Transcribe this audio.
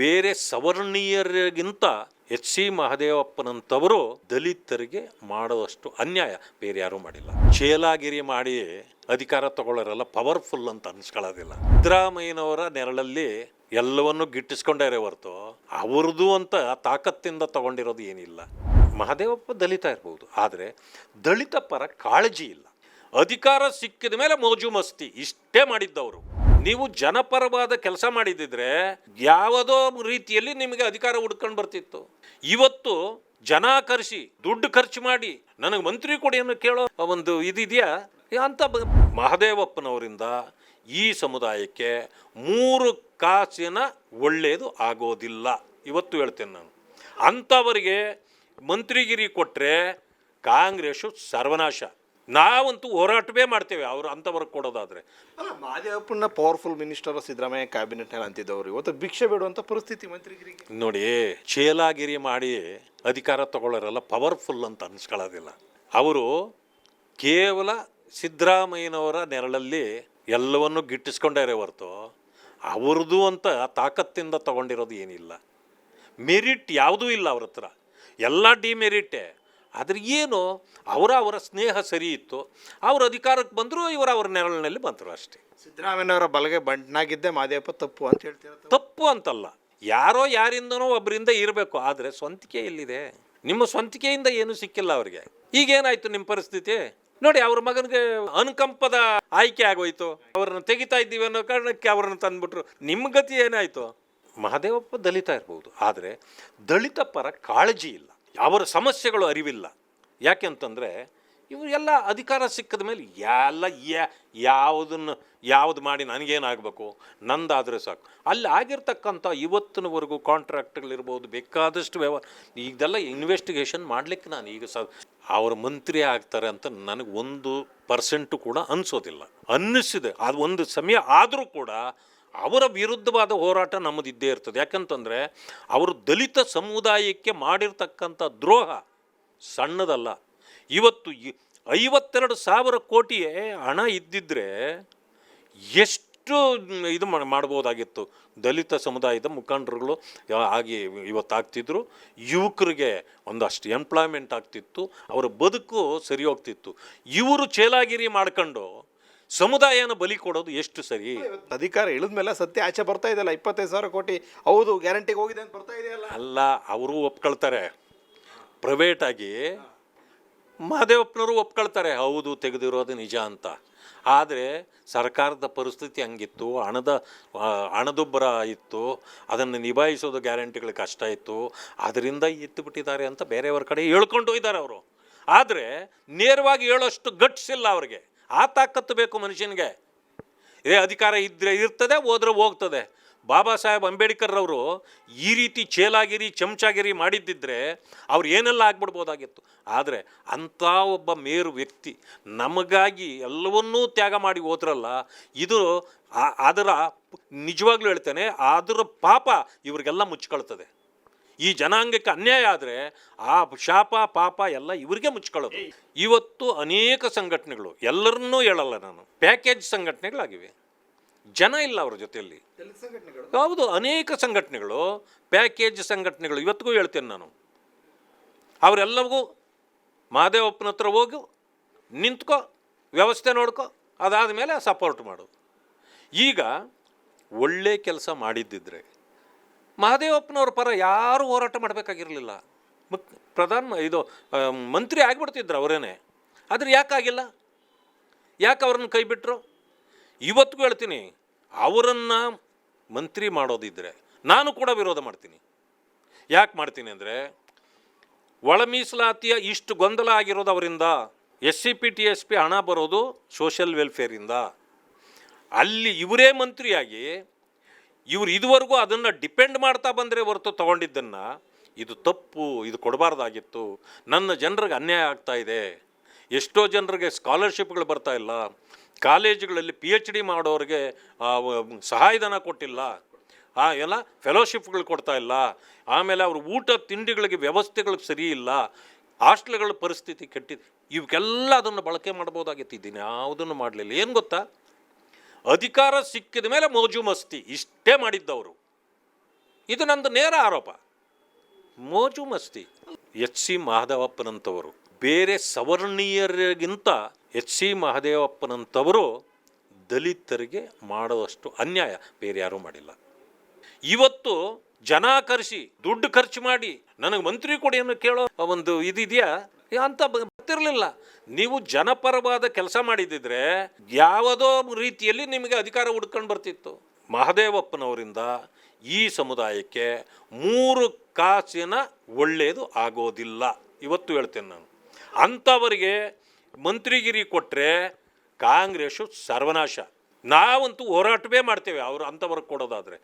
ಬೇರೆ ಸವರ್ಣೀಯರಿಗಿಂತ H C ಮಹದೇವಪ್ಪನಂಥವರು ದಲಿತರಿಗೆ ಮಾಡೋದಷ್ಟು ಅನ್ಯಾಯ ಬೇರೆ ಯಾರೂ ಮಾಡಿಲ್ಲ. ಚೇಲಾಗಿರಿ ಮಾಡಿ ಅಧಿಕಾರ ತಗೊಳ್ಳೋರೆಲ್ಲ ಪವರ್ಫುಲ್ ಅಂತ ಅನ್ಸ್ಕೊಳ್ಳೋದಿಲ್ಲ. ಸಿದ್ದರಾಮಯ್ಯನವರ ನೆರಳಲ್ಲಿ ಎಲ್ಲವನ್ನೂ ಗಿಟ್ಟಿಸ್ಕೊಂಡೇ ಹೊರತು ಅವ್ರದ್ದು ಅಂತ ತಾಕತ್ತಿಂದ ತಗೊಂಡಿರೋದು ಏನಿಲ್ಲ. ಮಹದೇವಪ್ಪ ದಲಿತ ಇರ್ಬೋದು, ಆದರೆ ದಲಿತ ಪರ ಕಾಳಜಿ ಇಲ್ಲ. ಅಧಿಕಾರ ಸಿಕ್ಕಿದ ಮೇಲೆ ಮೋಜು ಮಸ್ತಿ ಇಷ್ಟೇ ಮಾಡಿದ್ದವರು. ನೀವು ಜನಪರವಾದ ಕೆಲಸ ಮಾಡಿದ್ದಿದ್ರೆ ಯಾವುದೋ ರೀತಿಯಲ್ಲಿ ನಿಮಗೆ ಅಧಿಕಾರ ಹುಡ್ಕೊಂಡು ಬರ್ತಿತ್ತು. ಇವತ್ತು ಜನ ಕರೆಸಿ ದುಡ್ಡು ಖರ್ಚು ಮಾಡಿ ನನಗೆ ಮಂತ್ರಿ ಕೊಡಿ ಅನ್ನೋ ಕೇಳೋ ಒಂದು ಇದೆಯಾ ಅಂತ. ಮಹದೇವಪ್ಪನವರಿಂದ ಈ ಸಮುದಾಯಕ್ಕೆ 3 ಕಾಸಿನ ಒಳ್ಳೆಯದು ಆಗೋದಿಲ್ಲ. ಇವತ್ತು ಹೇಳ್ತೇನೆ ನಾನು. ಅಂಥವರಿಗೆ ಮಂತ್ರಿಗಿರಿ ಕೊಟ್ಟರೆ ಕಾಂಗ್ರೆಸ್ಸು ಸರ್ವನಾಶ. ನಾವಂತೂ ಹೋರಾಟವೇ ಮಾಡ್ತೇವೆ ಅವರು ಅಂಥವ್ರಿಗೆ ಕೊಡೋದಾದರೆ. ಅಲ್ಲ, ಮಹದೇವಪ್ಪನ ಪವರ್ಫುಲ್ ಮಿನಿಸ್ಟರ್ ಸಿದ್ದರಾಮಯ್ಯ ಕ್ಯಾಬಿನೆಟ್ನಲ್ಲಿ ಅಂತಿದ್ದವರು ಇವತ್ತು ಭಿಕ್ಷೆ ಬೇಡುವಂಥ ಪರಿಸ್ಥಿತಿ ಮಂತ್ರಿಗಿರಿಗೆ. ನೋಡಿ, ಚೇಲಾಗಿರಿ ಮಾಡಿ ಅಧಿಕಾರ ತಗೊಳ್ಳೋರೆಲ್ಲ ಪವರ್ಫುಲ್ ಅಂತ ಅನ್ಸ್ಕೊಳ್ಳೋದಿಲ್ಲ. ಅವರು ಕೇವಲ ಸಿದ್ದರಾಮಯ್ಯನವರ ನೆರಳಲ್ಲಿ ಎಲ್ಲವನ್ನೂ ಗಿಟ್ಟಿಸ್ಕೊಂಡೇ ಹೊರತು ಅವ್ರದ್ದು ಅಂತ ತಾಕತ್ತಿಂದ ತಗೊಂಡಿರೋದು ಏನಿಲ್ಲ. ಮೆರಿಟ್ ಯಾವುದೂ ಇಲ್ಲ ಅವ್ರ ಹತ್ರ, ಎಲ್ಲ ಡಿಮೆರಿಟೇ. ಆದರೆ ಏನು, ಅವರ ಸ್ನೇಹ ಸರಿ ಇತ್ತು, ಅವ್ರ ಅಧಿಕಾರಕ್ಕೆ ಬಂದರು, ಅವರ ನೆರಳಿನಲ್ಲಿ ಬಂದರು ಅಷ್ಟೇ. ಸಿದ್ದರಾಮಯ್ಯನವರ ಬಲಗೆ ಬಂಟನಾಗಿದ್ದೆ ಮಹದೇವಪ್ಪ ತಪ್ಪು ಅಂತ ಹೇಳ್ತಾರೆ. ತಪ್ಪು ಅಂತಲ್ಲ, ಯಾರೋ ಯಾರಿಂದನೋ ಒಬ್ಬರಿಂದ ಇರಬೇಕು. ಆದರೆ ಸ್ವಂತಿಕೆ ಎಲ್ಲಿದೆ? ನಿಮ್ಮ ಸ್ವಂತಿಕೆಯಿಂದ ಏನೂ ಸಿಕ್ಕಿಲ್ಲ ಅವ್ರಿಗೆ. ಈಗೇನಾಯ್ತು ನಿಮ್ಮ ಪರಿಸ್ಥಿತಿ ನೋಡಿ. ಅವ್ರ ಮಗನಿಗೆ ಅನುಕಂಪದ ಆಯ್ಕೆ ಆಗೋಯ್ತು, ಅವ್ರನ್ನ ತೆಗಿತಾ ಇದ್ದೀವಿ ಅನ್ನೋ ಕಾರಣಕ್ಕೆ ಅವ್ರನ್ನ ತಂದ್ಬಿಟ್ರು. ನಿಮ್ಮ ಗತಿ ಏನಾಯಿತು? ಮಹದೇವಪ್ಪ ದಲಿತ ಇರ್ಬೋದು, ಆದರೆ ದಲಿತ ಪರ ಕಾಳಜಿ ಇಲ್ಲ, ಅವರ ಸಮಸ್ಯೆಗಳು ಅರಿವಿಲ್ಲ. ಯಾಕೆ ಅಂತಂದರೆ ಇವರೆಲ್ಲ ಅಧಿಕಾರ ಸಿಕ್ಕಿದ ಮೇಲೆ ಯಾವುದು ಮಾಡಿ ನನಗೇನಾಗಬೇಕು, ನಂದಾದರೆ ಸಾಕು. ಅಲ್ಲಿ ಆಗಿರ್ತಕ್ಕಂಥ ಇವತ್ತಿನವರೆಗೂ ಕಾಂಟ್ರಾಕ್ಟ್ಗಳಿರ್ಬೋದು, ಬೇಕಾದಷ್ಟು ಇದೆಲ್ಲ ಇನ್ವೆಸ್ಟಿಗೇಷನ್ ಮಾಡಲಿಕ್ಕೆ ನಾನು ಈಗ ಅವರ ಮಂತ್ರಿ ಆಗ್ತಾರೆ ಅಂತ ನನಗೆ 1% ಕೂಡ ಅನಿಸೋದಿಲ್ಲ. ಅನ್ನಿಸಿದೆ ಅದು ಒಂದು ಸಮಯ. ಆದರೂ ಕೂಡ ಅವರ ವಿರುದ್ಧವಾದ ಹೋರಾಟ ನಮ್ಮದಿದ್ದೇ ಇರ್ತದೆ. ಯಾಕಂತಂದರೆ ಅವರು ದಲಿತ ಸಮುದಾಯಕ್ಕೆ ಮಾಡಿರ್ತಕ್ಕಂಥ ದ್ರೋಹ ಸಣ್ಣದಲ್ಲ. ಇವತ್ತು 52,000 ಕೋಟಿ ಹಣ ಇದ್ದಿದ್ದರೆ ಎಷ್ಟು ಇದು ಮಾಡ್ಬೋದಾಗಿತ್ತು. ದಲಿತ ಸಮುದಾಯದ ಮುಖಂಡರುಗಳು ಆಗಿ ಇವತ್ತಾಗ್ತಿದ್ರು, ಯುವಕರಿಗೆ ಒಂದಷ್ಟು ಎಂಪ್ಲಾಯ್ಮೆಂಟ್ ಆಗ್ತಿತ್ತು, ಅವರ ಬದುಕು ಸರಿ ಹೋಗ್ತಿತ್ತು. ಇವರು ಚೇಲಾಗಿರಿ ಮಾಡ್ಕೊಂಡು ಸಮುದಾಯನ ಬಲಿ ಕೊಡೋದು ಎಷ್ಟು ಸರಿ? ಅಧಿಕಾರ ಇಳಿದ ಮೇಲೆ ಸತ್ಯ ಆಚೆ ಬರ್ತಾ ಇದೆಯಲ್ಲ. 25,000 ಕೋಟಿ ಹೌದು ಗ್ಯಾರಂಟಿಗೆ ಹೋಗಿದೆ ಅಂತ ಬರ್ತಾ ಇದೆಯಲ್ಲ. ಅಲ್ಲ, ಅವರು ಒಪ್ಕೊಳ್ತಾರೆ ಪ್ರೈವೇಟಾಗಿ, ಮಹದೇವಪ್ಪನವರು ಒಪ್ಕೊಳ್ತಾರೆ ಹೌದು ತೆಗೆದಿರೋದು ನಿಜ ಅಂತ. ಆದರೆ ಸರ್ಕಾರದ ಪರಿಸ್ಥಿತಿ ಹಂಗಿತ್ತು, ಹಣದುಬ್ಬರ ಇತ್ತು, ಅದನ್ನು ನಿಭಾಯಿಸೋದು ಗ್ಯಾರಂಟಿಗಳು ಕಷ್ಟ ಇತ್ತು, ಅದರಿಂದ ಇಟ್ಟುಬಿಟ್ಟಿದ್ದಾರೆ ಅಂತ ಬೇರೆಯವ್ರ ಕಡೆ ಹೇಳ್ಕೊಂಡು ಹೋಗಿದ್ದಾರೆ ಅವರು. ಆದರೆ ನೇರವಾಗಿ ಹೇಳೋಷ್ಟು ಗಟ್ಸ್ ಇಲ್ಲ ಅವ್ರಿಗೆ. ಆ ತಾಕತ್ತು ಬೇಕು ಮನುಷ್ಯನಿಗೆ. ಅಧಿಕಾರ ಇದ್ದರೆ ಇರ್ತದೆ, ಹೋದ್ರೆ ಹೋಗ್ತದೆ. ಬಾಬಾ ಸಾಹೇಬ್ ಅಂಬೇಡ್ಕರ್ ಅವರು ಈ ರೀತಿ ಚೇಲಾಗಿರಿ ಚಮಚಾಗಿರಿ ಮಾಡಿದ್ದಿದ್ರೆ ಅವ್ರು ಏನೆಲ್ಲ ಆಗ್ಬಿಡ್ಬೋದಾಗಿತ್ತು. ಆದರೆ ಅಂಥ ಒಬ್ಬ ಮೇರು ವ್ಯಕ್ತಿ ನಮಗಾಗಿ ಎಲ್ಲವನ್ನೂ ತ್ಯಾಗ ಮಾಡಿ ಹೋದ್ರಲ್ಲ, ಇದು ಅದರ ನಿಜವಾಗ್ಲೂ ಹೇಳ್ತೇನೆ, ಅದರ ಪಾಪ ಇವ್ರಿಗೆಲ್ಲ ಮುಚ್ಕೊಳ್ತದೆ. ಈ ಜನಾಂಗಕ್ಕೆ ಅನ್ಯಾಯ ಆದರೆ ಆ ಶಾಪ ಪಾಪ ಎಲ್ಲ ಇವರಿಗೆ ಮುಚ್ಕೊಳ್ಳೋದು. ಇವತ್ತು ಅನೇಕ ಸಂಘಟನೆಗಳು, ಎಲ್ಲರನ್ನೂ ಹೇಳಲ್ಲ ನಾನು, ಪ್ಯಾಕೇಜ್ ಸಂಘಟನೆಗಳಾಗಿವೆ. ಜನ ಇಲ್ಲ ಅವ್ರ ಜೊತೆಯಲ್ಲಿ. ಹೌದು, ಅನೇಕ ಸಂಘಟನೆಗಳು ಪ್ಯಾಕೇಜ್ ಸಂಘಟನೆಗಳು. ಇವತ್ತಿಗೂ ಹೇಳ್ತೇನೆ ನಾನು, ಅವರೆಲ್ಲರಿಗೂ ಮಹದೇವಪ್ಪನ ಹತ್ರ ಹೋಗು, ನಿಂತ್ಕೋ, ವ್ಯವಸ್ಥೆ ನೋಡ್ಕೊ, ಅದಾದ ಮೇಲೆ ಸಪೋರ್ಟ್ ಮಾಡು. ಈಗ ಒಳ್ಳೆ ಕೆಲಸ ಮಾಡಿದ್ದಿದ್ರೆ ಮಹದೇವಪ್ಪನವ್ರ ಪರ ಯಾರೂ ಹೋರಾಟ ಮಾಡಬೇಕಾಗಿರಲಿಲ್ಲ. ಮಂತ್ರಿ ಆಗಿಬಿಡ್ತಿದ್ರು ಅವರೇನೆ. ಆದರೆ ಯಾಕಾಗಿಲ್ಲ? ಯಾಕೆ ಅವ್ರನ್ನ ಕೈ ಬಿಟ್ಟರು? ಇವತ್ತಿಗೂ ಹೇಳ್ತೀನಿ, ಅವರನ್ನು ಮಂತ್ರಿ ಮಾಡೋದಿದ್ದರೆ ನಾನು ಕೂಡ ವಿರೋಧ ಮಾಡ್ತೀನಿ. ಯಾಕೆ ಮಾಡ್ತೀನಿ ಅಂದರೆ, ಒಳ ಮೀಸಲಾತಿಯ ಇಷ್ಟು ಗೊಂದಲ ಆಗಿರೋದು ಅವರಿಂದ. SCP TSP ಹಣ ಬರೋದು ಸೋಷಿಯಲ್ ವೆಲ್ಫೇರಿಂದ. ಅಲ್ಲಿ ಇವರೇ ಮಂತ್ರಿಯಾಗಿ ಇವರು ಇದುವರೆಗೂ ಅದನ್ನು ಡಿಪೆಂಡ್ ಮಾಡ್ತಾ ಬಂದರೆ ಹೊರತು ತೊಗೊಂಡಿದ್ದನ್ನು ಇದು ತಪ್ಪು, ಇದು ಕೊಡಬಾರ್ದಾಗಿತ್ತು, ನನ್ನ ಜನರಿಗೆ ಅನ್ಯಾಯ ಆಗ್ತಾ ಇದೆ, ಎಷ್ಟೋ ಜನರಿಗೆ ಸ್ಕಾಲರ್ಶಿಪ್ಗಳು ಬರ್ತಾ ಇಲ್ಲ, ಕಾಲೇಜುಗಳಲ್ಲಿ PhD ಮಾಡೋರಿಗೆ ಸಹಾಯಧನ ಕೊಟ್ಟಿಲ್ಲ, ಎಲ್ಲ ಫೆಲೋಶಿಪ್ಗಳು ಕೊಡ್ತಾ ಇಲ್ಲ, ಆಮೇಲೆ ಅವರು ಊಟ ತಿಂಡಿಗಳಿಗೆ ವ್ಯವಸ್ಥೆಗಳು ಸರಿ ಇಲ್ಲ, ಹಾಸ್ಟೆಲ್ಗಳ ಪರಿಸ್ಥಿತಿ ಕೆಟ್ಟಿದೆ. ಇವಕ್ಕೆಲ್ಲ ಅದನ್ನು ಬಳಕೆ ಮಾಡ್ಬೋದಾಗಿತ್ತು. ಇದನ್ನು ಯಾವುದನ್ನು ಮಾಡಲಿಲ್ಲ. ಏನು ಗೊತ್ತಾ, ಅಧಿಕಾರ ಸಿಕ್ಕಿದ ಮೇಲೆ ಮೋಜು ಮಸ್ತಿ ಇಷ್ಟೇ ಮಾಡಿದ್ದವರು. ಇದು ನಂದು ನೇರ ಆರೋಪ. ಮೋಜು ಮಸ್ತಿ. ಎಚ್ ಸಿ ಮಹದೇವಪ್ಪನಂಥವರು ಬೇರೆ ಸವರ್ಣೀಯರಿಗಿಂತ ಎಚ್ ಸಿ ಮಹದೇವಪ್ಪನಂಥವರು ದಲಿತರಿಗೆ ಮಾಡೋದಷ್ಟು ಅನ್ಯಾಯ ಬೇರೆ ಯಾರೂ ಮಾಡಿಲ್ಲ. ಇವತ್ತು ಜನ ಕರೆಸಿ ದುಡ್ಡು ಖರ್ಚು ಮಾಡಿ ನನಗೆ ಮಂತ್ರಿ ಕೊಡಿ ಅನ್ನೋ ಕೇಳೋ ಒಂದು ಇದಿದೆಯಾ ಅಂತ ಬರ್ತಿರ್ಲಿಲ್ಲ. ನೀವು ಜನಪರವಾದ ಕೆಲಸ ಮಾಡಿದ್ದಿದ್ರೆ ಯಾವುದೋ ರೀತಿಯಲ್ಲಿ ನಿಮಗೆ ಅಧಿಕಾರ ಹುಡ್ಕೊಂಡು ಬರ್ತಿತ್ತು. ಮಹದೇವಪ್ಪನವರಿಂದ ಈ ಸಮುದಾಯಕ್ಕೆ 3 ಕಾಸಿನ ಒಳ್ಳೆಯದು ಆಗೋದಿಲ್ಲ. ಇವತ್ತು ಹೇಳ್ತೇನೆ ನಾನು. ಅಂಥವರಿಗೆ ಮಂತ್ರಿಗಿರಿ ಕೊಟ್ಟರೆ ಕಾಂಗ್ರೆಸ್ಸು ಸರ್ವನಾಶ. ನಾವಂತೂ ಹೋರಾಟವೇ ಮಾಡ್ತೇವೆ ಅವರು ಅಂಥವ್ರಿಗೆ ಕೊಡೋದಾದರೆ.